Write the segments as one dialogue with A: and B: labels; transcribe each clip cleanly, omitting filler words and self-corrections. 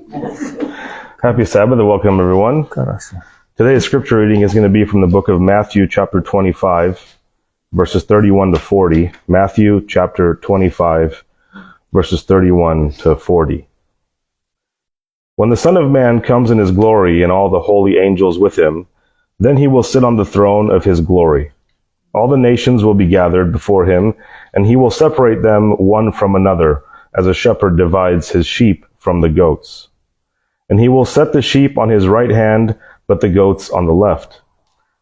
A: Happy Sabbath and welcome everyone. Today's scripture reading is going to be from the book of Matthew chapter 25 verses 31 to 40. Matthew chapter 25 verses 31 to 40. When the Son of Man comes in his glory and all the holy angels with him, then he will sit on the throne of his glory. All the nations will be gathered before him, and he will separate them one from another, as a shepherd divides his sheep from the goats. And he will set the sheep on his right hand, but the goats on the left.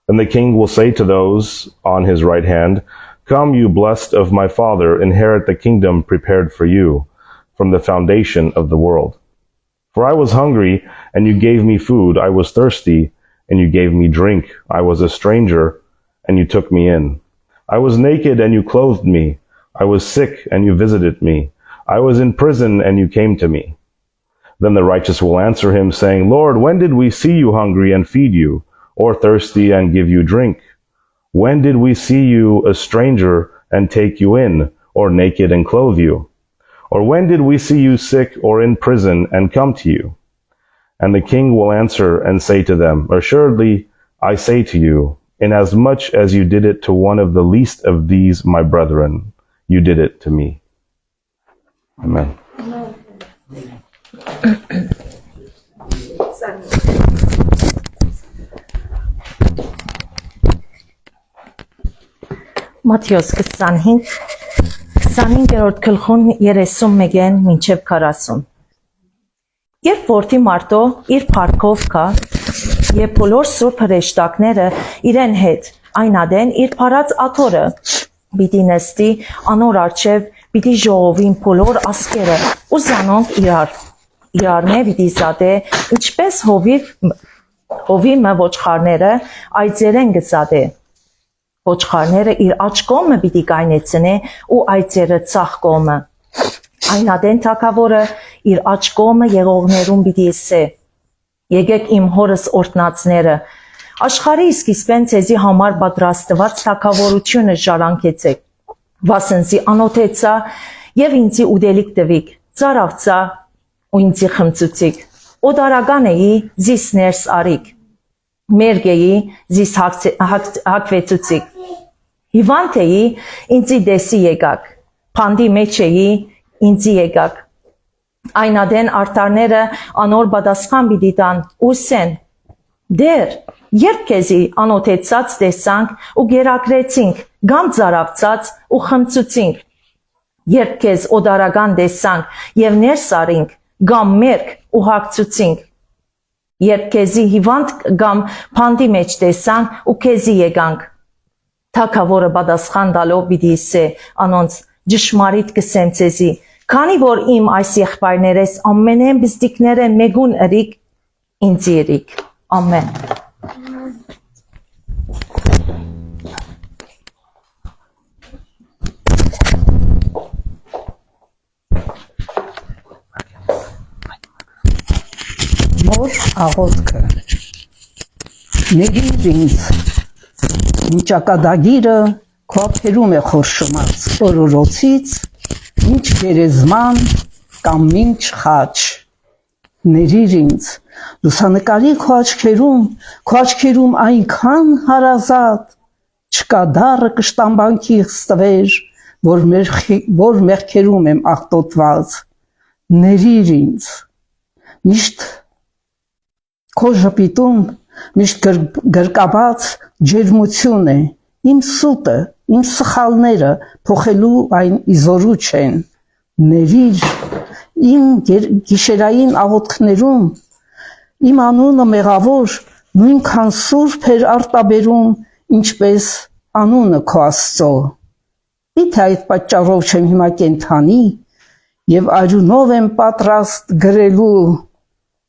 A: Then the king will say to those on his right hand, "Come, you blessed of my Father, inherit the kingdom prepared for you from the foundation of the world. For I was hungry, and you gave me food. I was thirsty, and you gave me drink. I was a stranger, and you took me in. I was naked, and you clothed me. I was sick, and you visited me. I was in prison, and you came to me." Then the righteous will answer him, saying, "Lord, when did we see you hungry and feed you, or thirsty and give you drink? When did we see you a stranger and take you in, or naked and clothe you? Or when did we see you sick or in prison and come to you?" And the king will answer and say to them, "Assuredly, I say to you, inasmuch as you did it to one of the least of these my brethren, you did it to me." Amen.
B: Մատթեոս 25-րդ գլխուն 31-ն մինչև 40։ Երբ որդի Մարտո իր փառքով կա, եւ բոլոր սուրբ հրեշտակները իրեն հետ, այնադեն իր փառած աթոռը պիտի նստի անոր առջև, պիտի ժողովին բոլոր ասկերը, ու զանոնք իրարնե պիտի զատե, ինչպես հովիվը ոչխարները այծերեն գծատե։ Ոչխարները իր աջ կողմը պիտի կայնեցնե ու այծերը ցախ կողմը։ Այնադեն թագավորը իր աջ կողմը եղողներուն պիտի ասե. «Եկեք իմ հորս օրհնածները, աշխարհի սկիզբեն ցեզի համար պատրաստված թագավորությունը ժառանգեցեք, վասնզի անոթեցա եւ ինձի ուդելիք տվիք, ծարավծա ու ինձի խմծուցիք, օդարական էի զիս ներս արիք, մերգ էի զիս հակվեցուցիք, հիվանդ էի ինձի դեսի եկաք, փանդի մեջ էի ինձի եկաք»։ Այնադեն արտարները անոր պատասխան պիտի տան ու ասեն. «Դեր, երբ քեզի անոթեցած տեսանք ու գերակրեցինք, կամ ծարավծած ու խմծուցինք, երբ քեզ օդարական տեսանք եւ ներս արինք, կամ մերկ ու հագցուցինք, երբ քեզի հիվանդ կամ փանդի մեջ տեսանք ու քեզի եկանք»։ Թագավորը պատասխան տալով պիտի ասե անոնց. «Ճշմարիտ կսեմ ցեզի, քանի որ իմ այս եղբայրներես ամենեն բստիկները մեգուն ըրիք, ինձ երիք»։ Ամեն։
C: Մոր աղոթքը։ Ներիր ինձ, իմ ճակատագիրը քո ափերում է խորշոմած, օրորոցից, ինչ գերեզման կամ ինչ խաչ։ Ներիր ինձ, լուսանկարի քո աչքերում այնքան հարազատ, չկա դառը կշտամբանքի ստվեր, որ մեղքերում եմ աղտոտված։ Ներիր ինձ, միշտ քո ժպիտում միշտ գրկաբաց ջերմություն է, իմ սուտը, իմ սխալները փոխելու այն իզորու չեն։ Ներիր իմ գիշերային աղոթքներում, իմ անունը մեղավոր, նույնքան սուրբ էր արտաբերում, ինչպես անունը քո Աստծո։ Իթե այդ պատճառով չեմ հիմա կենթանի եւ արյունով եմ պատրաստ գրելու.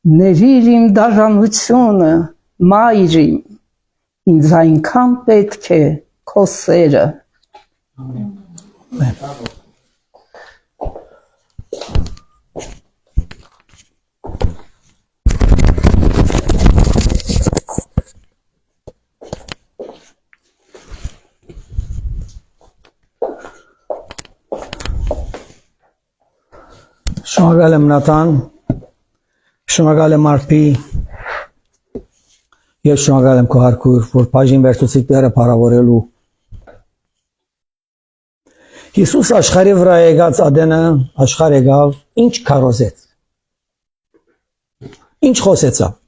C: «Ներիր իմ դաժանությունը, մայր իմ, ինձ այնքան պետք է քո սերը»։
D: Շնորհակալ եմ Նաթան, Շնորհակալ եմ Արփի եւ շնորհակալ եմ քո հարկուր, որ բաժին վերցուցիկ դերը փառավորելու։ Հիսուս աշխարհի վրա եկած ադենը աշխարհ եկավ, ինչ քարոզեց։ Ինչ խոսեցավ։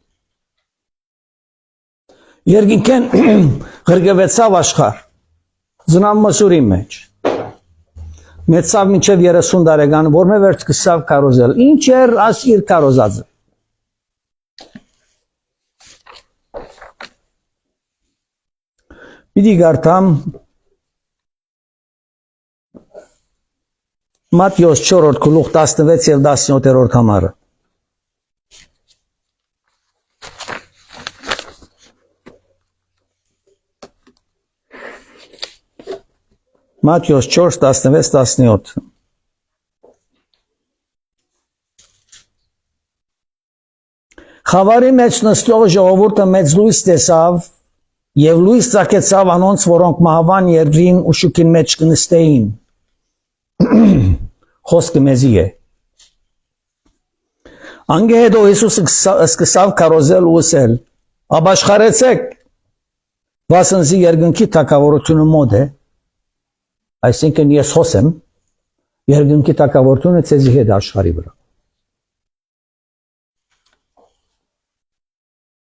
D: Երկինքեն գրգվեցավ աշխարհ։ Զնամ մսուրի մեջ։ Մեծավ մինչև 30 տարեկան, որ մե վերջ սկսավ քարոզել։ Ինչ էր աս իր քարոզածը։ Պիտի գարտամ Մատթեոս 4-րդ գլուխ 16 եւ 17-րդ համարը։ Մատթեոս 4 16-17 Խավարի մեջ նստող ժողովուրդը մեծ լույս տեսավ եւ լույս ծագեցավ անոնց, որոնք մահվան երկրին ու շուքին մեջ կնստեին։ Խոսքը մեզի է։ Անգե հետո Հիսուսը սկսավ քարոզել ու ասել. «Ապաշխարեցեք, վասնզի երկնքի թագավորությունը մոտ է»։ Այսինքն ես խոսեմ, երկնքի թագավորությունը ցեզի հետ աշխարհի վրա։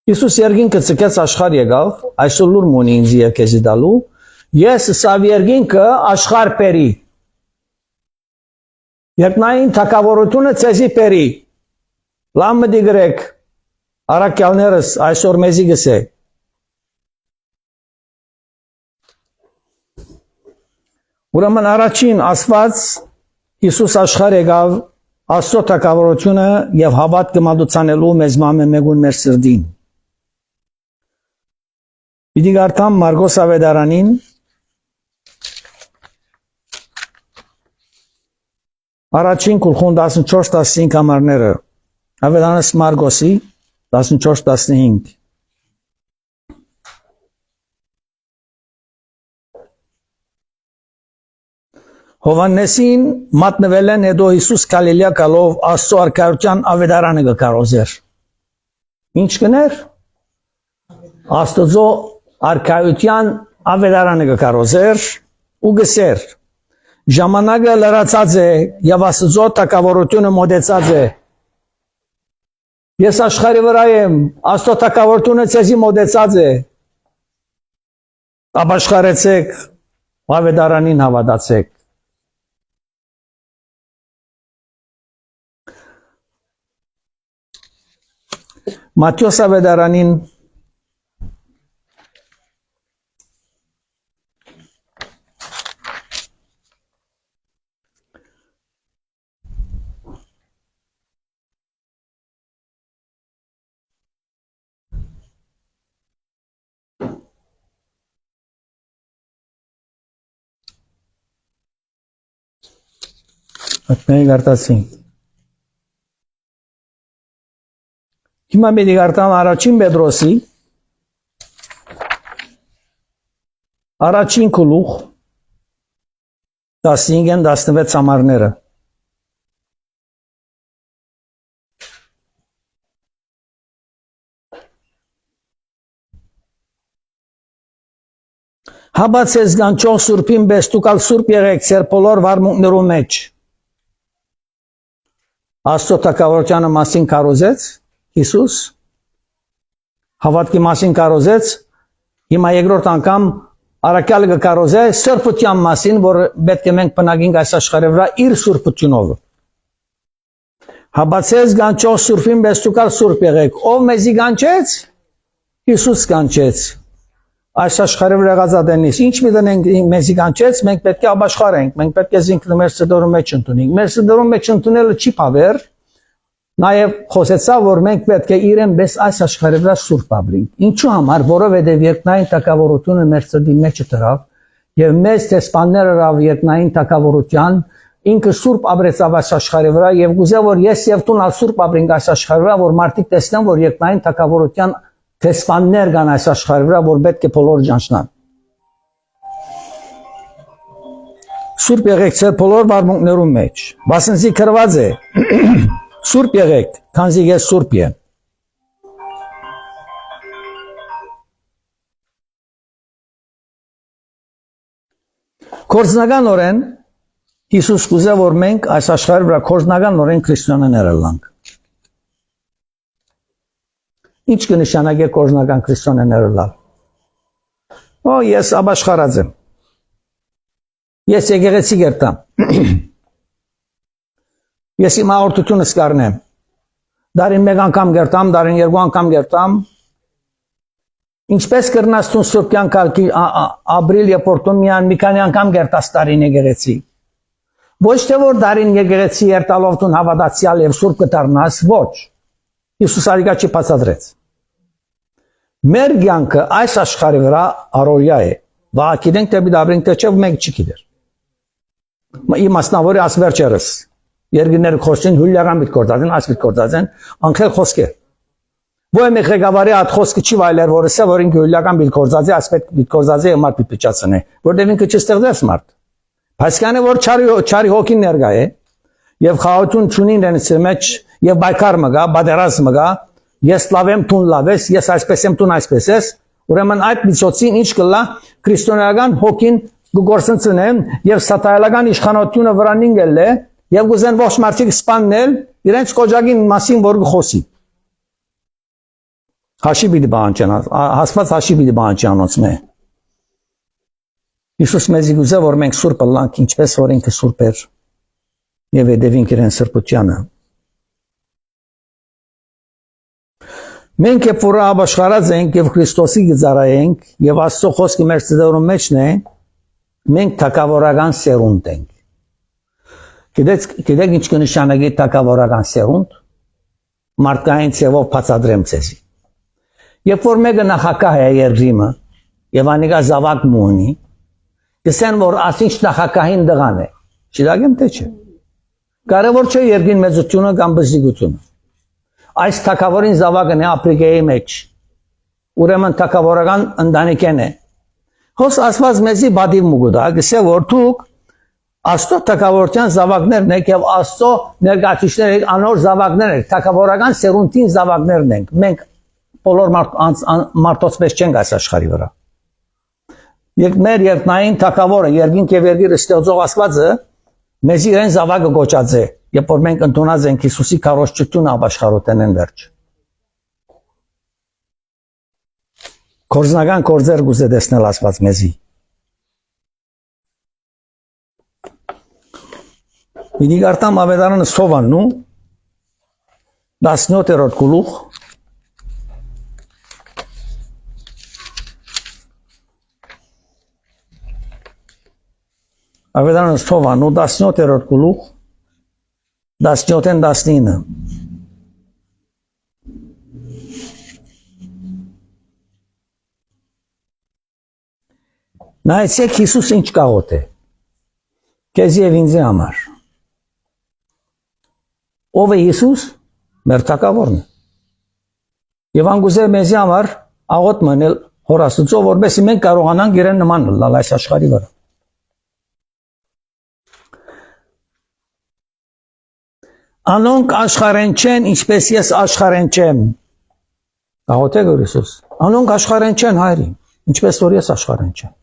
D: Հիսուս երկինքը ցկեց աշխարհ եկավ, այսօր լուր մոնի ինձ եւ քեզի դալու, ես սավ երկինքը աշխարհ պերի։ Երկնային թագավորությունը ցեզի պերի։ Լամը դիգրեք, արաքյալներս այսօր մեզի գսե։ Ուրեմն առաջին ասված Հիսուս աշխարհ եկավ Աստծո թագավորությունը եւ հավատքը մատուցանելու մեզ մամե մեգուն մեր սրդին։ Պիտի գարտամ Մարգոս Ավետարանին առաջին գլխուն 14-15 համարները Ավետարանս Մարգոսի 14-15 Հովաննեսին մատնվել են հետո Հիսուս Գալիլեա գալով Աստծո արքայության ավետարանը կկարոզեր։ Ինչ կներ։ Աստծո արքայության ավետարանը կկարոզեր ու գսեր։ Ժամանակը լրացած է եւ Աստծո թագավորությունը մոտեցած է։ Ես աշխարհի վրա եմ, Աստծո թագավորությունը ցեզի մոտեցած է։ Ապաշխարեցեք, ավետարանին հավատացեք։ Մատթեոս Ավետարանին Atmaya գարտացին։ Հիմա մենք գարտամ առաջին Պետրոսի առաջին գլուխ 15-16 համարները։ Հաբացես գանչող սուրբին բեստուկալ սուրբ եղեք ձեր բոլոր վարմունքներու մեջ։ Աստծո թագավորությանը մասին կարոզեց Հիսուս, հավատքի մասին կարոզեց, հիմա երկրորդ անգամ առաքյալը կկարոզե սրբության մասին, որ պետք է մենք բնակենք այս աշխարհի վրա իր սուրբությունով։ Հաբացես գանչող սուրբին բեստուկալ սուրբ եղեք, ով մեզի գանչեց, Հիսուս գանչեց։ Այս աշխարհի վրա գազադենից ինչ մի դնենք մեզի գանչեց, մենք պետք է ապաշխարենք, մենք պետք է զինքն մեր սրտորում մեջ ընդունենք։ Մեր սրտորում մեջ ընդունելը չի բավեր, նաև խոսեցա, որ մենք պետք է իրեն բես այս աշխարհի վրա սուրբ ապրենք։ Ինչու համար, որովհետև երկնային թագավորությունը մեր սրտի մեջ դրավ եւ մեզ տեսփանները ռավ երկնային թագավորության ինքը սուրբ ապրեցավ այս աշխարհի վրա եւ գուզե որ ես եւ տուն սուրբ ապրենք այս աշխարհի վրա, որ մարդիկ տեսնեն, որ երկնային թագավորության տեսփաններ կան այս աշխարհի վրա, որ պետք է բոլոր ճանչնան։ Սուրբ եղեք ձեր բոլոր վարմունքներու մեջ, վասնզի գրված է Սուրբ եղեք, քանզի ես սուրբ եմ։ Կորձնական օրեն Հիսուս կուզե որ մենք այս աշխարհի վրա կորձնական օրեն քրիստոնյաներ լանք։ Ինչ կնշանակի կորձնական քրիստոնյաներ լալ։ Օ, ես ապաշխարած եմ։ Ես եկեղեցի գերտամ։ Ես իմ հաղորդությունս կառնեմ։ Դարին մեկ անգամ գերտամ, դարին երկու անգամ գերտամ։ Ինչպես կրնաս տուն սուրբ կյանք ապրիլ եւ պորտոմյան մի քանի անգամ գերտաս դարին եկեղեցի։ Ոչ թե որ դարին եկեղեցի երտալով տուն հավատացյալ եւ սուրբ կդառնաս, ոչ։ Հիսուս արիգա չի բացատրեց։ Մեր կյանքը այս աշխարհի վրա առօրյա է։ Վաղ գիտենք թե դաբրինք թե չէ մենք չգիտեր։ Իմ մասնավորի ասվերջերս երկիները խոսին հույլարան բիտ կործածեն, ասվիտ կործածեն, անքել խոսքեր։ Ոչ մի ղեկավարի այդ խոսքը չի վայելեր, որ ասա որ ինքը հույլական բիտ կործածի, ասպետ բիտ կործածի եւ մարդ բիտ փճացնե, որտեղ ինքը չստեղծեց մարդ։ Բայց քանի որ չարի հոգին ներկա է եւ խաղաղություն չունի իրենց մեջ եւ բայկար մգա, բادرազմ մգա, ես լավ եմ, տուն լավ ես, ես այսպես եմ, տուն այսպես ես, ուրեմն այդ միջոցին ինչ կլա քրիստոնեական հոգին գործընծնեն եւ սատայական իշխանությունը վրանին գելե եւ գուզեն ոչ մարդիկ սպաննել իրենց կոջագին մասին որ խոսի հաշի բիդի բանջան հասված հաշի բիդի բանջանոց մե Հիսուս մեզի գուզե որ մենք սուրբ լանք ինչպես որ ինքը սուրբ էր եւ հետևենք իրեն սրբությանը մենք երբ որ ապաշխարած ենք եւ Քրիստոսի գծարայենք եւ Աստծո խոսքը մեր ծերունու մեջն է մենք թակավորական սերունդ ենք Գիտեք ինչ կնշանակի թակավորական սերունդ մարդկային ցևով բացատրեմ ցեզի Երբ որ մեկը նախագահ է երկրիմը եւ անիկա զավակ մունի Գսեն որ ասինչ նախագահին դղան է Չդագեմ թե չէ Կարևոր չէ երկրին մեծությունը կամ բզիկությունը Այս թակավորին զավակն է Աֆրիկայի մեջ Ուրեմն թակավորական ընտանիքն է Հոս ասված մեզի բադիվ մուգուդա գսե որ դուք Աստծո թակավորության զավակներն եք եւ Աստծո ներկայացուցիչներ եք անոր զավակներ եք թակավորական սերունդին զավակներն ենք մենք բոլոր մարդոց չենք այս աշխարհի վրա Եկ մեր երկնային թակավորը երկինք եւ երկիրը ստեղծող Աստվածը մեզ իրեն զավակը գոչած է երբ որ մենք ընդունած ենք Հիսուսի քարոզչությունը ապաշխարութեն են վերջ Կորձնական կորձեր գուզե տեսնել Աստված մեզի Իդի գարտամ ավետարանը սովաննու 17-րդ գլուխ Ավետարանը սովաննու 17-րդ գլուխ 17-ն 19 Նայեցեք Հիսուս ինչ կաղոտ է Քեզ եւ ինձ համար Ով է Հիսուս մեր թակավորն Եվ անգուզե մեզի համար աղոտ մնել հոր Աստծո որովհետեւ մենք կարողանանք իրեն նման լալ այս աշխարհի վրա Անոնք աշխարհեն չեն ինչպես ես աշխարհեն չեմ Աղոտ է Հիսուս Անոնք աշխարհեն չեն հայրի ինչպես որ ես աշխարհեն չեմ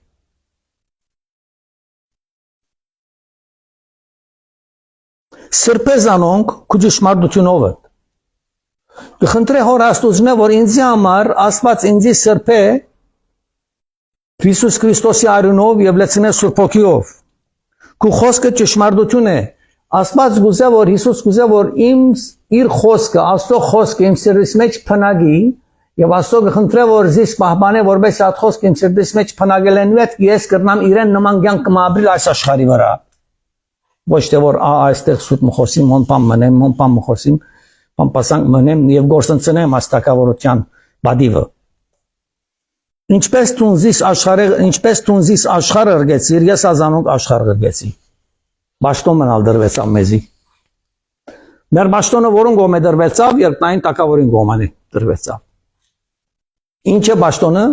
D: Սրբեզ անոնք քուջշմարտությունով են Կխնդրե հոր Աստուծմե որ ինձի համար Աստված ինձի սրբե Հիսուս Քրիստոսի արյունով եւ լեցնե Սուրբ Հոգիով Քու խոսքը ճշմարտություն է Աստված գուզե որ Հիսուս գուզե որ իր խոսքը Աստծո խոսքը իմ սրտիս մեջ փնագի եւ Աստծո կխնդրե որ զիս պահպանե որպես այդ խոսքը իմ սրտիս մեջ փնագելեն վետ ես կրնամ իրեն նման կյանք կմաբրիլ այս աշխարհի վրա Ոչ թե որ այստեղ սուտ մխոսիմ, հոնպամ մնեմ, հոնպամ մխոսիմ, պամպասանք մնեմ եւ գործընծնեմ աստակավորության բադիվը։ Ինչպես տունզիս աշխարհը ըրգեցիր, ես ազանոնք աշխարհը ըրգեցի։ Բաշտոն մնալ դրվեցավ մեզի։ Մեր բաշտոնը որուն գոմ է դրվեցավ, երկնային տակավորին գոման է դրվեցավ։ Ինչ է բաշտոնը։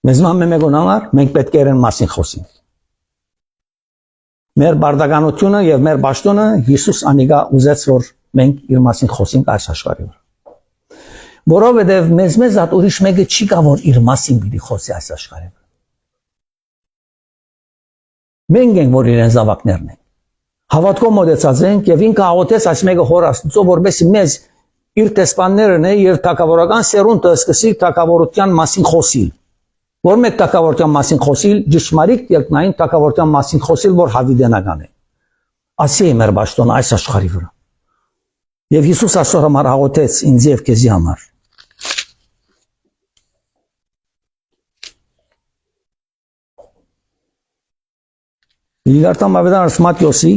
D: Մեզ մամե մեկոնանար, մենք պետք է իրեն մասին խոսենք։ Մեր բարդականությունը եւ մեր ճաշտոնը Հիսուս անիգա ուզեց որ մենք իր մասին խոսենք այս աշխարհի վրա։ Որովհետեւ մեզ հատ ուրիշ մեկը չի կա որ իր մասին պիտի խոսի այս աշխարհի վրա։ Մենք ենք որ իրեն զավակներն ենք։ Հավատքով մոտեցած ենք եւ ինքը աղոթեց այս մեկը հոր Աստծո որովհետեւ մեզ իր տեսփաններն է եւ թակավորական սերունդը սկսի թակավորության մասին խոսիլ։ Որ մեկ թակավորության մասին խոսիլ, ճշմարիտ երկնային թակավորության մասին խոսիլ, որ հավիտենական է։ Ասի է մեր ճաշտոնը այս աշխարհի վրա։ Եվ Հիսուս այսօր համար աղոթեց ինձ եւ քեզի համար։ Իգարտամ ավետարան Մատթեոսի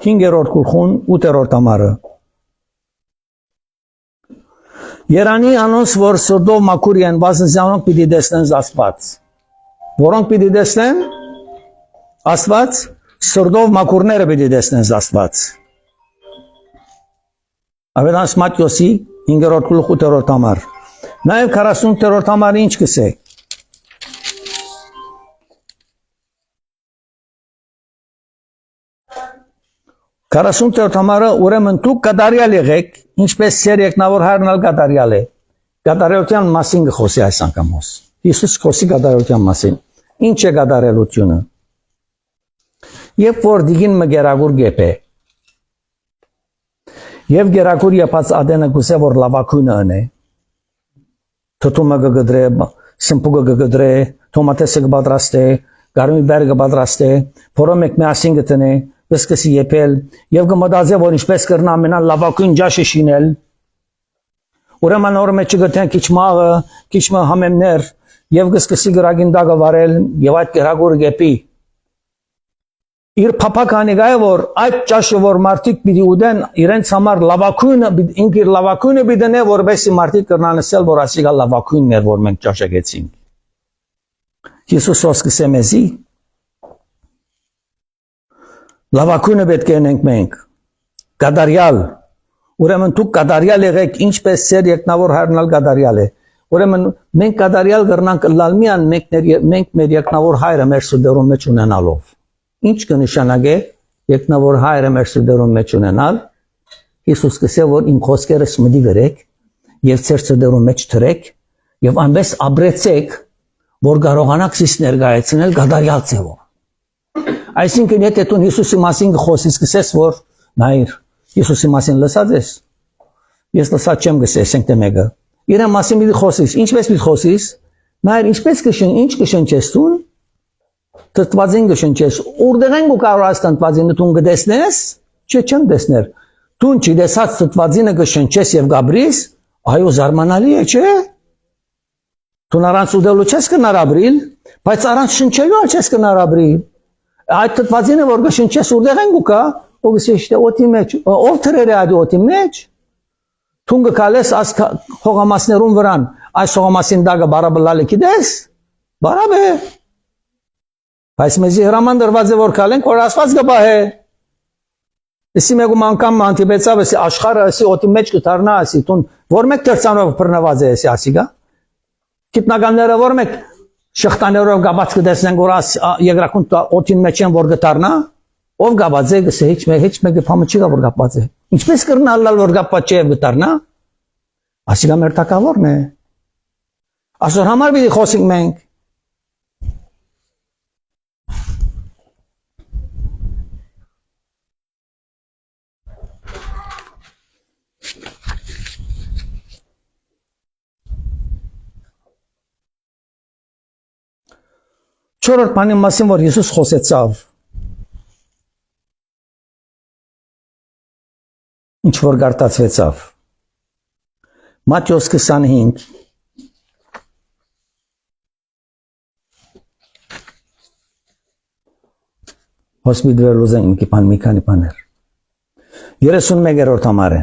D: 5-րդ գլխուն 8-րդ համարը Երանի անոնց որ սրտով մաքուր են վասնզանոնք պիտի տեսնեն Աստված որոնք պիտի տեսնեն Աստված սրտով մաքուրները պիտի տեսնեն Աստված Ավետարան Մատթեոսի 5-րդ գլուխ 8-րդ համար Նաև 48-րդ համարը ինչ կսե 48-րդ համարը ուրեմն դուք կատարյալ եղեք, ինչպես Սեր եկնավոր հայրն ալ կատարյալ է։ Կատարյալության մասին կխոսի այս անգամոս։ Հիսուս խոսի կատարյալության մասին։ Ինչ է կատարյալությունը։ Երբ որ դիգին մը գերագուր գեփ է։ Եվ գերագուր եպած ադենը գուսե որ լավակույնը ընե։ Թթումը կգդրե, սմփուկը կգդրե, թոմատեսը կպատրաստե, գարմի բերգը կպատրաստե, փորը մեկ միասին կտնե Կսկսի եփել եւ կմտածի որ ինչպես կրնա ամենան լավակույն ջաշը շինել ուրեմն օր մեջ գտեն քիչ մաղը քիչ մը համեմներ եւ կսկսի գրագին դագը վարել եւ այդ գերագուրը գեպի իր փափականի գայ որ այդ ջաշը որ մարդիկ պիտի ուդեն իրենց համար լավակույնը ինքը իր լավակույնը պիտի որբեսի մարդիկ կրնան ասել որ ասիգա լավակույնն էր որ մենք ջաշակեցինք Հիսուսը սկսե մեզի Լավակույնը պետք է ենք մենք, կատարյալ, ուրեմն դուք կատարյալ եղեք, ինչպես Սեր եկնավոր հայրն ալ կատարյալ է, ուրեմն մենք կատարյալ կրնանք լալմիան մենք մեր եկնավոր հայրը մեր սրտերում մեջ ունենալով, ինչ կնշանակե եկնավոր հայրը մեր սրտերում մեջ ունենալ, Հիսուս կսե որ իմ խոսքերս մտի գրեք եւ ձեր սրտերում մեջ թրեք եւ այնպես ապրեցեք, որ կարողանաք ցույց ներկայացնել կատարյալ ձևով Այսինքն եթե դու Հիսուսի մասին խոսես գսես որ նայր Հիսուսի մասին լսած ես ես լսած չեմ գսես ենք մեկը իր մասին մի խոսես ինչպես մի խոսես նայր ինչպես կշին ինչ կշնչես դու տտվածին կշնչես ուրդեղեն ու կարող ես տտվածինը դու կտեսնես չէ չեմ տեսներ դու չի տեսած տտվածինը կշնչես եւ գաբրիս այո զարմանալի է չէ դու նրանց ուդելու չես կնարաբրիլ բայց առանց շնչելու չես կնարաբրիլ Այդ տտվածինը որ կշնչես ուրդեղ են գուկա, ով գսեշտե օտի մեջ, ով թրերը ադի օտի մեջ, թունգը կալես աս հողամասներուն վրան, այս հողամասին դագը բարաբլալը կիդես, բարաբ է, բայց մեզի հրաման դրված է որ կալենք, որ ասված գբահ է, եսի մեկում անգամ անտիպեցավ, եսի աշխարը եսի օտի մեջ կտարնա, եսի տուն, որ մեկ տերցանով պրնված է եսի ասիգա, կիտնականները որ մեկ Շղթաներով գաբած կտեսնենք որ երկրակուն օդին մեջ են որ գտարնա ով գաբած է գսե հեչ մեկը փամը չի գա որ գաբած է ինչպես կրնալ որ գաբած չէ գտարնա ասիգա մեր տակավորն է ասոր համար պիտի խոսենք մենք Չորրորդ բանի մասին որ Հիսուս խոսեցավ ինչ որ գարտացվեցավ Մատթեոս 25 հոսպիտալ ուզեն ինքի բան մի քանի բաներ 31-րդ համարը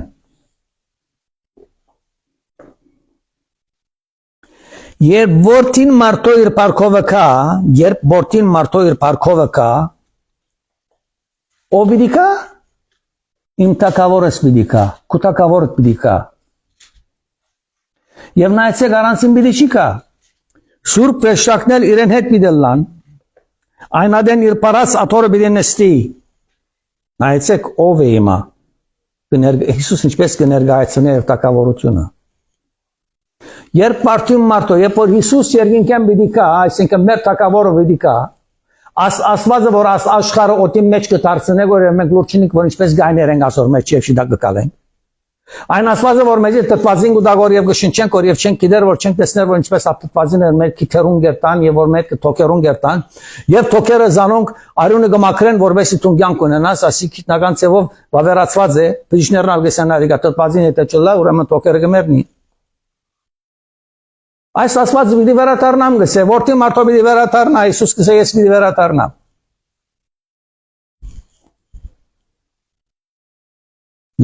D: Երբ որդին մարդո իր парքովը կա, երբ որդին մարդո իր парքովը կա, ով պիտի կա? Իմ տակավորս պիտի կա, քու տակավորդ պիտի կա։ Եվ նայեցեք առանցին պիտի չի կա։ Սուրբ վեշակնել իրեն հետ պիտի լան, Այն ադեն իր պարած աթորը պիտի նստի։ Նայեցեք ով է հիմա։ Հիսուս ինչպես կներկայացնի իր տակավորությունը։ Երբ մարդուն մարդո, երբ որ Հիսուս երկինքեն պիտի կա, այսինքն մեր տակավորը պիտի կա, Աստվածը որ աշխարհը օդի մեջ կդարձնե, որ մենք լուրջ չենք, որ ինչպես գայներ ենք ասոր մեջ եւ շիդակ կկալեն։ Այն Աստվածը որ մեզ տտվածին գուտագոր եւ գշնչենք, որ եւ չենք գիտեր, որ չենք տեսներ, որ ինչպես ապտվածին էր մեր քիթերուն գերտան եւ որ մեր թոքերուն գերտան, եւ թոքերը զանոնք արյունը կմաքրեն, որովհետեւ դու կյանք ունենաս, ասի քիտնական ծևով վավերացված է, բիժներն ալգեսան արիգա տտվածին հետը չլա, ուրեմն թոքերը կմեռնի։ Այս Աստվածը պիտի վերադառնամ գսե, որտի մարդո պիտի վերադառնա, Հիսուս գսե ես պիտի վերադառնամ։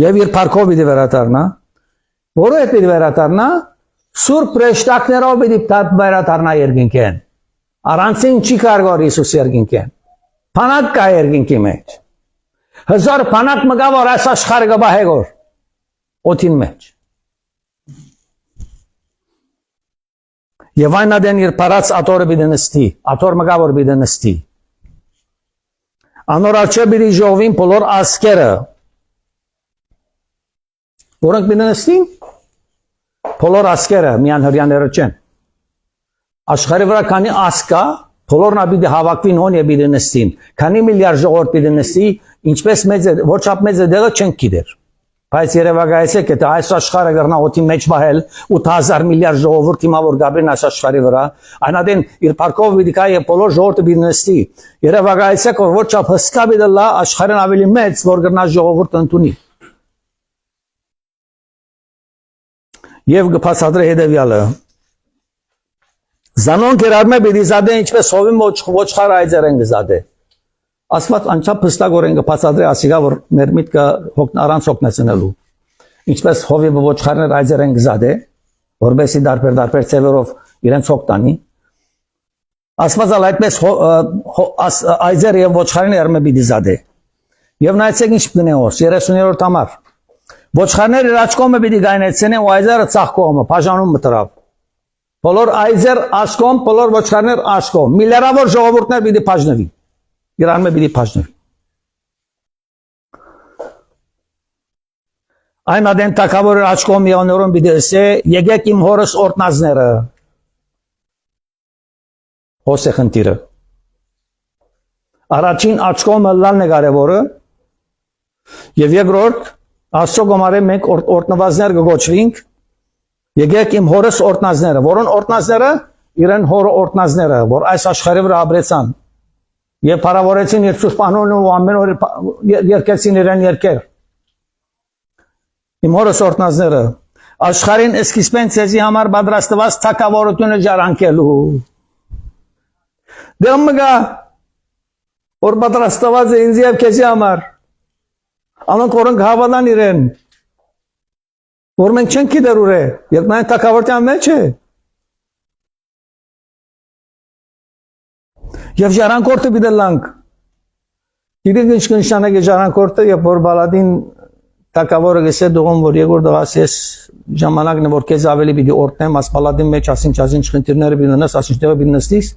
D: Եվ իր փառքով պիտի վերադառնա, որը է պիտի վերադառնա, սուրբ հրեշտակներով պիտի վերադառնա երկինքեն։ Առանցին չի կարող Հիսուս երկինքեն։ Փանակ կա երկինքի մեջ։ Հազար փանակ մգա որ այս աշխարհը գաբահեգոր օդին մեջ։ Եվ այն ադեն իր պարած աթորը պիտի նստի, աթոր մգա որ պիտի նստի։ Անոր արջե պիտի ժողվին բոլոր ասկերը։ Որոնք պիտի նստին։ Բոլոր ասկերը միան հրյաները չեն։ Աշխարհի վրա քանի ասկ կա, բոլորն պիտի հավաքվին հոն եւ պիտի նստին։ Քանի միլիարդ ժողովուրդ պիտի նստի, ինչպես մեծ է, ոչ չափ մեծ է դեղը չենք գիտեր։ Բայց երևակայեցեք է այս աշխարհը գրնա օդի մեջ բահել 8000 միլիարդ ժողովուրդ հիմա որ գաբրին այս աշխարհի վրա այնադեն իր парքով վիդիկա եւ բոլոր ժողովուրդը բիզնեսի երևակայեցեք որ ոչ չափ հսկա բիդլա աշխարհն ավելի մեծ որ գրնա ժողովուրդը ընդունի եւ գփասադրե հետեւյալը Զանոն կերարմե բիդիզադե ինչպես հովի ոչխար այծեր են գզադե Աստված անչափ հստակորեն կփածադրի ասիգա որ մեր միտքը առանց հոգնեցնելու ինչպես հովի ոչխարներ այծեր են գզադե որբեսի դարբեր ծևերով իրենց հոգ տանի Աստվածը այդպես այծեր եւ ոչխարներ արմե պիտի զադե եւ նայեցեք ինչ կնե օր 30-րդ համար ոչխարները իր աչքոմը պիտի գայնեցնեն ու այծերը ցախկոմը բաժանում մտրավ բոլոր այծեր աշկոմ բոլոր ոչխարներ աշկոմ միլիարդավոր ժողովուրդներ պիտի բաժնվի Իրանը պիտի փաշնվի։ Այն ադեն տակավորը աչքոմ միանորոն պիտի ասե, եկեք իմ հորս օրտնազները։ Հոս է խնդիրը։ Առաջին աչքոմը լալն է կարևորը, և երկրորդ, աստծո գոմարը մենք օրտնվածներ կգոչվինք, եկեք իմ հորս օրտնազները, որոն օրտնազները, իրեն հորը օրտնազները, որ այս աշխարհի վրա ապրեցան։ Եվ փառավորեցին իր սուրբ անունը ու ամեն օր երկեցին իրեն երկեր։ Իմ հորս օրտնազները աշխարհին սկիզբեն ցեզի համար պատրաստված թակավորությունը ժառանգելու։ Դեմգա որ պատրաստված է ինձ եւ քեզի համար։ Անոնք որոնք հավատան իրեն։ Որ մենք չենք գիտեր ուր է, երբ նա թակավորության մեջ է։ Եվ ժառանգորդը պիտի լանք։ Գիտեք ինչ կնշանակի ժառանգորդը, երբ որ բալադին տակավորը գսե դողում, որ երկրորդ դղաս ես ժամանակն է, որ քեզ ավելի պիտի օրտնեմ, աս բալադին մեջ ասինչ խնդիրները պիտի ունես, ասինչները պիտի նստիս,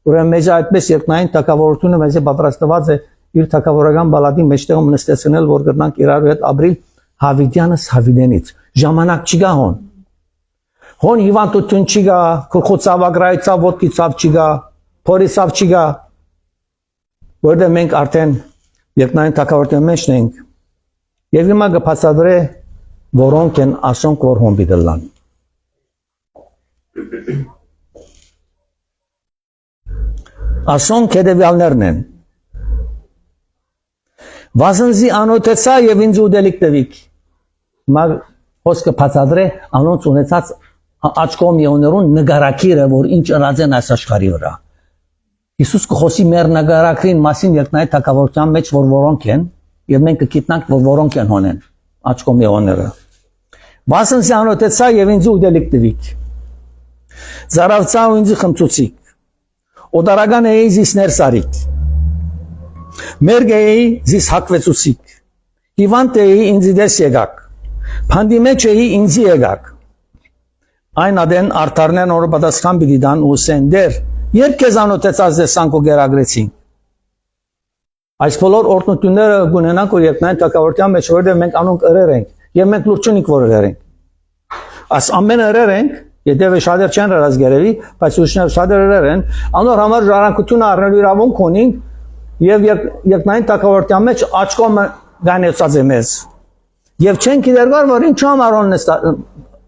D: ուրեմն մեզ այդպես երկնային տակավորությունը մեզ պատրաստված է իր տակավորական բալադի մեջտեղում նստեցնել, որ կրնանք իրար հետ ապրիլ հավիտյանս հավիտենից։ Ժամանակ չի գա հոն։ Հոն հիվանդություն չի գա, քրխոցավագրայցավ, ոտքի ցավ չի գա, Փորիսավ չի գա, որտեղ մենք արդեն երկնային թակավորության մեջ ենք, եւ հիմա կփածադրե որոնք են ասոնք որ հոն բիդլան։ Ասոնք հետևյալներն են։ Վազնզի անոթեցա եւ ինձ ուդելիք տվիք։ Հիմա խոսքը փածադրե անոնց ունեցած աչքոմ եոներուն նգարակիրը, որ ինչ ըրած են այս աշխարհի վրա։ Հիսուս կխոսի մեր նգարակրին մասին երկնային թակավորության մեջ, որ որոնք են, եւ մենք կգիտնանք, որ որոնք են հոնեն, աչքոմ եոները։ Վասնսի անոթեցա եւ ինձ ուդելիք տվիք։ Զարավցա ու ինձ խմծուցիք։ Օդարական էի զիս ներսարիք։ Մերգ էի զիս հակվեցուցիք։ Հիվանդ էի ինձ դես եկաք։ Փանդի մեջ էի ինձ եկաք։ Այն ադեն արդարներն օրը պատասխան պիտի տան ու սեն դեր Երբ քեզ անոթեցած դեսանք ու գերագրեցինք, Այս բոլոր օրտնությունները գունենանք որ երկնային թակավորության մեջ որտեղ մենք անոնք ըրեր ենք եւ մենք լուրջ չունենք որ ըրեր ենք։ Այս ամենը ըրեր ենք, եթե շատեր չեն ըրած գերեւի, բայց ուրիշներ շատեր ըրեր են, անոր համար ժառանգությունը առնելու իրավունք ունենք եւ երկնային թակավորության մեջ աչքոմը գանեցած է մեզ։ Եվ չենք իդերգար որ ինչ համարոնն է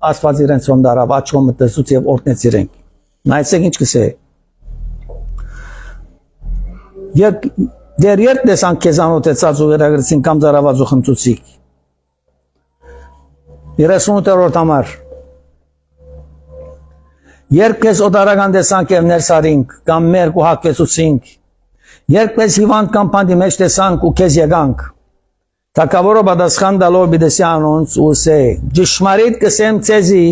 D: Աստված իրենց ոնդարավ աչքոմը տեսուց եւ օրտնեց իրենք։ Նայեցեք ինչ կսե։ Եկ դեր երբ տեսանք քեզանոտ էծած ու վերագրեցին կամ զարաված ու խմծուցիկ։ 38-րդ համար։ Երբ քեզ օտարական տեսանք եւ ներսարինք կամ մերկ ու հակեցուցինք։ Երբ քեզ հիվանդ կամ բանդի մեջ տեսանք ու քեզ եկանք։ Թակավորը պատասխան տալով բիդեսի անոնց ու սե ճշմարիտ կսեմ ցեզի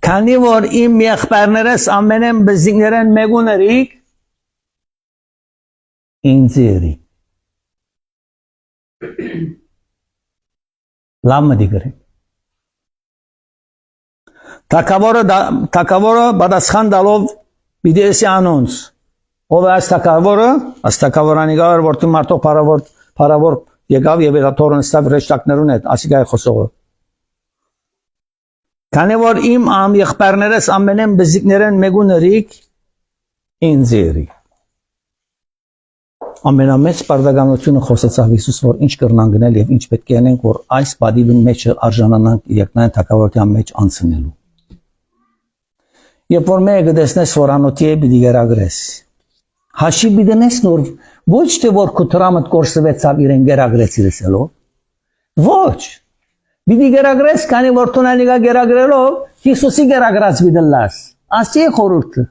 D: քանի որ իմ եղբայրներս ամենեն բզիկներեն մեգուներիկ ինձերի լամը դիգրի թակավորը պատասխան տալով բիդեսի անոնց ով է այս թակավորանի գար որտի մարդող փարավոր եկավ եւ երաթորն ստավ ռեշտակներուն հետ ասիկայի խոսողը քանի որ իմ եղբայրներս ամենեն բզիկներեն մեգուներիկ ինձերի ամենամեծ պարդականությունը խոսեցավ Հիսուս որ ինչ կրնան գնել եւ ինչ պետք է անենք որ այս բադիվի մեջ արժանանանք երկնային թակավորության մեջ անցնելու երբ որ մեկը տեսնես որ անոթի է պիտի գերագրես հաշի բիդենես նոր ոչ թե որ քտրամդ կորսվեցավ իրեն գերագրեցի լսելով ոչ բիդի գերագրես քանի որ տոնանիգա գերագրելով Հիսուսի գերագրած բիդլաս ասի խորուրդը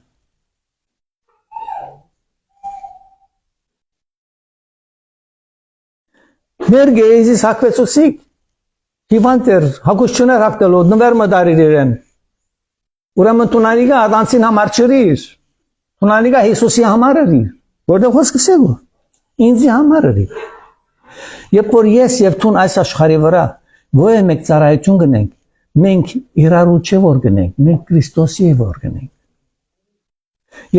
D: մերգեզիս հակվեցուսիկ հիվանտեր հակուշչուներ հակտելով նվեր մդարիր իրեն ուրեմն տոնանիգա ադանցին համար չրիր Ունանիգա Հիսուսի համար էի, որտեղ խոսքսեգո, ինձի համար էի։ Երբ որ ես եւ տուն այս աշխարհի վրա գոյ մեկ ծառայություն գնենք, մենք իրարու չէ որ գնենք, մենք Քրիստոսի է որ գնենք։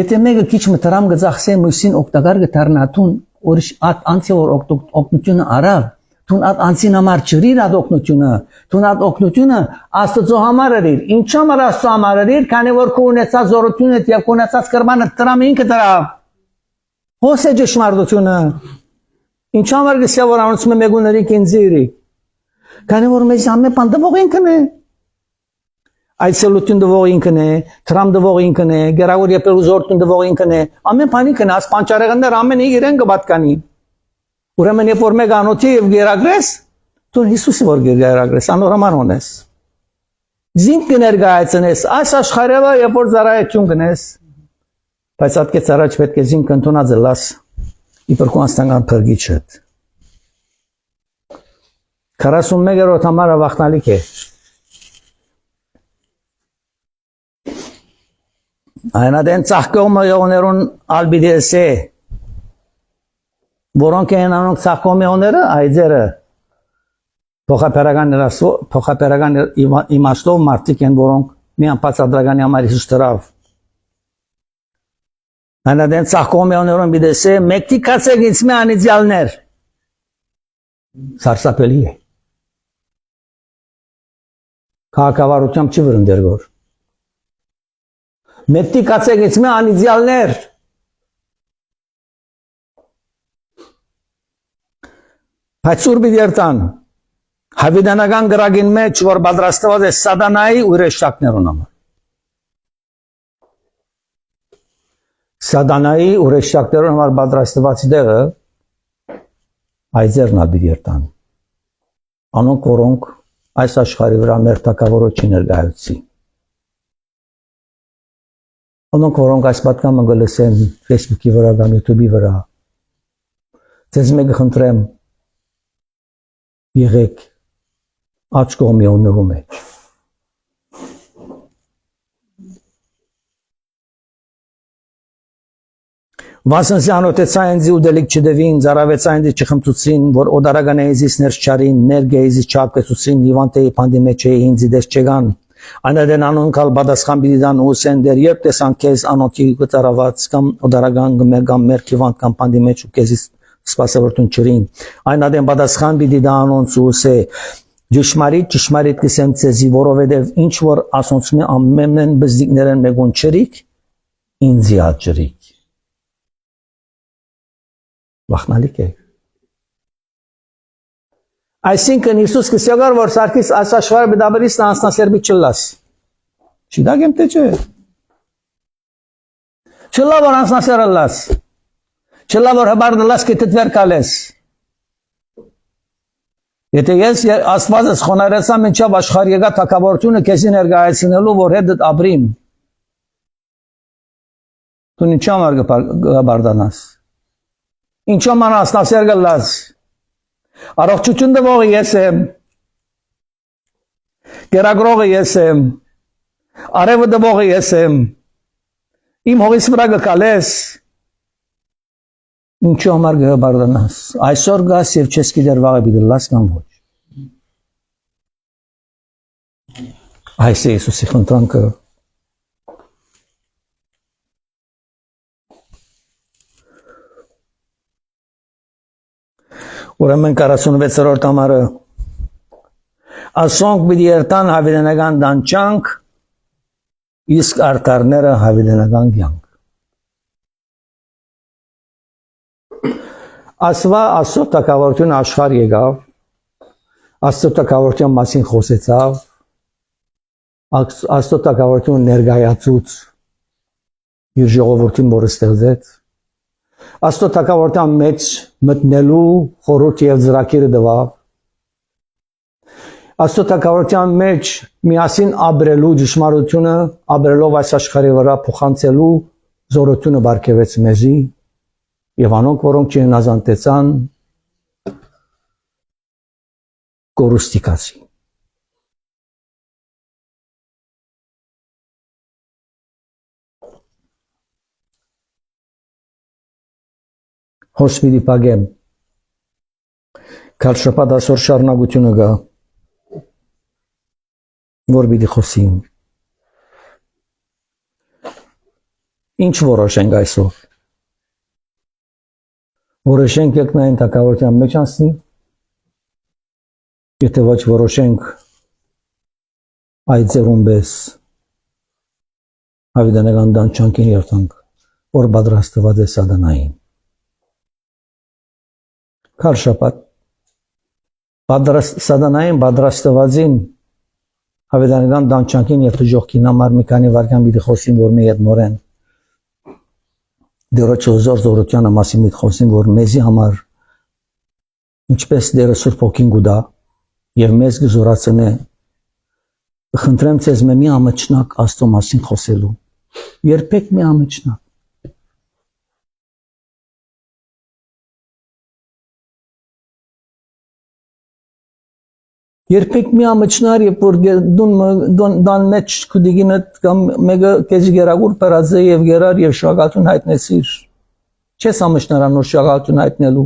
D: Եթե մեկը քիչ մտրամ գծախսե մուսին օգտակար գտարնա տուն, ուրիշ ատ անցի որ օգնությունը արավ, տուն ատ անցին համար չրիր ատ օգնությունը, տուն ատ օգնությունը Աստծո համար էր, ինչ համար Աստծո համար էր, քանի որ քո ունեցած զորությունը եւ քո ունեցած կրմանը տրամ ինքը դրավ։ Ո՞ս է ճշմարտությունը։ Ինչ համար գսյա որ անոնց մեգուների կինձիրի։ Քանի որ մեզ ամեն բան դվող ինքն է։ Այցելություն դվող ինքն է, տրամ դվող ինքն է, գերագոր եփել զորություն դվող ինքն է։ Ամեն բան ինքն է, ասպանճարեղներ ամենը իրեն կպատկանի։ Ուրեմն երբ որ մեկ անոթի եւ գերագրես, դու Հիսուսի որ գերագրես, անորոման ունես։ Զինք կներկայացնես, այս աշխարհը երբ որ ծառայություն գնես, բայց ատկեց առաջ պետք է զինք ընդունած լաս, իբր Կոնստանտին փրկիչը։ 41-րդ համարը վախնալիք է։ Այնադեն ծաղկոմը եղոներուն ալբիդեսե, որոնք են անոնք ծաղկոմի եղոները, այձերը, փոխապերական իմաստով մարդիկ են, որոնք միան պացադրականի համար Հիսուս տրավ։ Այնադեն ծաղկոմի եղոներուն բիդեսե, մեկտի կացեք ինձ մի անիծյալներ, սարսապելի է։ Քաղաքավարությամբ չի վրընդեր գոր։ Մեկտի կացեք ինձ մի անիծյալներ, բայց ուր պիտի երթան, հավիդանական գրագին մեջ, որ պատրաստված է սատանայի ու ռեշտակներուն համար։ Սատանայի ու ռեշտակներուն համար պատրաստված դեղը այձերն ա պիտի երթան։ Անոնք որոնք այս աշխարհի վրա մեր թակավորոջի ներկայացի։ Անոնք որոնք այս պատկամը գլսեն Facebook-ի վրա կամ YouTube-ի վրա։ Ձեզ մեկը խնդրեմ եղեք աչ կողմի ուններու մեջ։ Վասնսյան օտեցա ինձի ու դելիք չդևին, զարավեցա ինձի չխմծուցին, որ օդարագան էիզիս ներս չարին, ներգ էիզիս չապկեցուցին, հիվանդ էի պանդի մեջ էի ինձի դես չեգան, Այնադեն անոն կալ բադասխան պիտի դան ուսեն դեր երբ տեսան քեզ անոթի գծարաված կամ օդարական կամ մերքիվանտ կամ պանդի մեջ ու քեզի սպասավորություն չրին այնադեն բադասխան պիտի դա անոնց ուսե ճշմարիտ կսեմ ցեզի որովհետև ինչ որ ասոնցմի ամենն բզդիկներն մեկուն չրիկ ինձի աջրիկ վախնալիք է այսինքն Հիսուս կսյոգար որ սարքիս այս աշխարհը բդաբրիս անսնասերբի չլաս չդագեմ թե չէ չլա որ անսնասերը լաս չլա որ հբարդը լաս կետդ վեր կալես եթե ես աստվածս խոնարեցամ ինչավ աշխարհ եկա թակավորությունը քեզի ներկայացնելու որ հետդ ապրիմ դու ինչա մարգ բարդանաս ինչա ման անսնասեր գլաս առողջություն դվողը ես եմ գերագրողը ես եմ արևը դվողը ես եմ իմ հողիս վրա գկալես ինչու համար գբարդանաս այսօր գաս եւ չես գիտեր վաղը բիդլաս կամ ոչ այս է Հիսուսի խնդրանքը ուրեմն 46-րդ ամառը ասոնք պիտի երթան հավիտենական դանչանք իսկ արտարները հավիտենական կյանք ասվա աստծո տակավորությունը աշխարհ եկավ աստծո տակավորության մասին խոսեցավ աստծո տակավորությունը ներկայացուց իր ժողովրդին որ ստեղծեց աստծո տակավորության մեջ մտնելու խորհուրդ եւ ծրագիրը տվավ աստծո տակավորության մեջ միասին ապրելու ճշմարտությունը ապրելով այս աշխարհի վրա փոխանցելու զորությունը բարգեւեց մեզի եւ անոնք որոնք չհնազանդեցան կորուստիկացի հոսպիտի պագեմ կալ շփատ ասոր շարունակությունը գա որ պիտի խոսիմ ինչ որոշենք այսօր որոշենք եկնային տակավորության մեջ անցնի եթե ոչ որոշենք այդ ձեռումբես հավիտենական դանչանքին երթանք որ պատրաստված է սատանային կալ շփատ սատանային պատրաստվածին հավիտենական դանչանքին եւ դժողքին համար մի քանի վարքան պիտի խոսին որ մի հետ նորեն դերոջ զորության մասին մի խոսին որ մեզի համար ինչպես դերը Սուրբ Հոգին գուտա եւ մեզ գզորացնե խնդրեմ ցեզ մի ամաչնակ Աստծո մասին խոսելու երբեք մի ամաչնակ երբեք մի ամաչնար եւ որ դան մեջ կուդիգինդ կամ մեգա քեզ գերագուր պարազե եւ գերար եւ շագատուն հայտնեցիր չես ամաչնարանոր շագատուն հայտնելու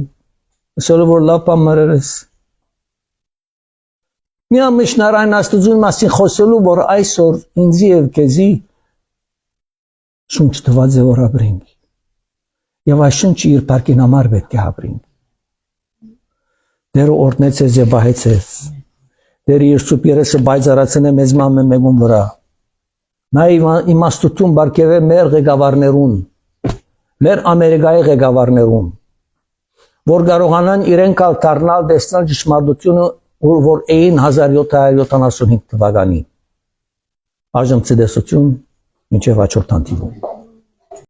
D: ասել որ լապա մրերես մի ամաչնարան աստուծուն մասին խոսելու որ այսօր ինձի եւ քեզի շունչ տված է որ ապրենք եւ այս շունչը իր բարգին համար պետք է ապրենք դեր օրնեցես եւ բահեցես դեր իր սուպերեսը բայզարացնե մեզ մեկում վրա նա իմաստություն բարգեւե մեր ղեկավարներուն մեր Ամերիկայի ղեկավարներուն որ կարողանան իրենք դառնալ դեսնալ ճշմարտությունը որ էին 1775 թվականին այժմ ցդեսություն մինչև հաջորդ հանդիպում